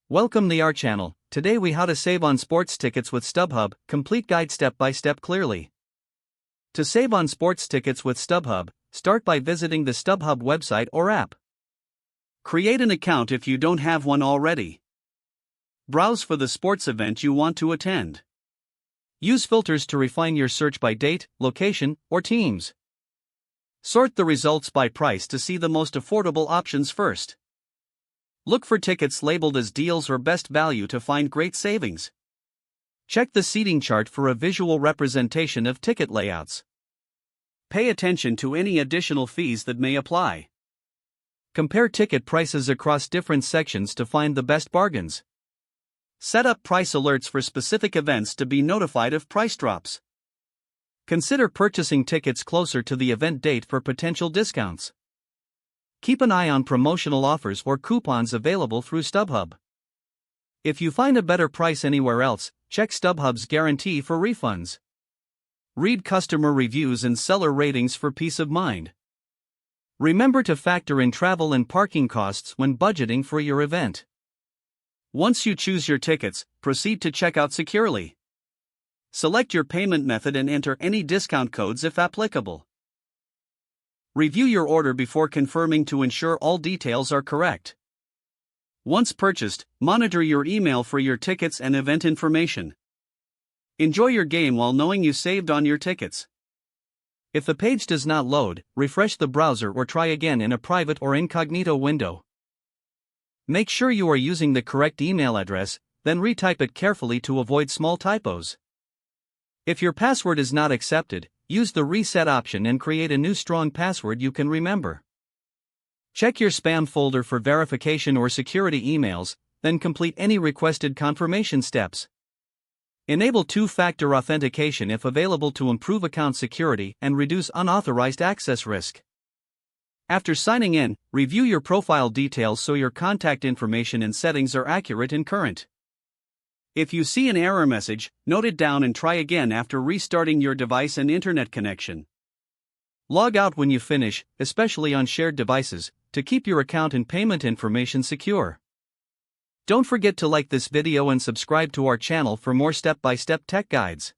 Welcome to our channel. Today we how to save on sports tickets with StubHub, complete guide step by step clearly. To save on sports tickets with StubHub, start by visiting the StubHub website or app. Create an account if you don't have one already. Browse for the sports event you want to attend. Use filters to refine your search by date, location, or teams. Sort the results by price to see the most affordable options first. Look for tickets labeled as deals or best value to find great savings. Check the seating chart for a visual representation of ticket layouts. Pay attention to any additional fees that may apply. Compare ticket prices across different sections to find the best bargains. Set up price alerts for specific events to be notified of price drops. Consider purchasing tickets closer to the event date for potential discounts. Keep an eye on promotional offers or coupons available through StubHub. If you find a better price anywhere else, check StubHub's guarantee for refunds. Read customer reviews and seller ratings for peace of mind. Remember to factor in travel and parking costs when budgeting for your event. Once you choose your tickets, proceed to checkout securely. Select your payment method and enter any discount codes if applicable. Review your order before confirming to ensure all details are correct. Once purchased, monitor your email for your tickets and event information. Enjoy your game while knowing you saved on your tickets. If the page does not load, refresh the browser or try again in a private or incognito window. Make sure you are using the correct email address, then retype it carefully to avoid small typos. If your password is not accepted, use the reset option and create a new strong password you can remember. Check your spam folder for verification or security emails, then complete any requested confirmation steps. Enable two-factor authentication if available to improve account security and reduce unauthorized access risk. After signing in, review your profile details so your contact information and settings are accurate and current. If you see an error message, note it down and try again after restarting your device and internet connection. Log out when you finish, especially on shared devices, to keep your account and payment information secure. Don't forget to like this video and subscribe to our channel for more step-by-step tech guides.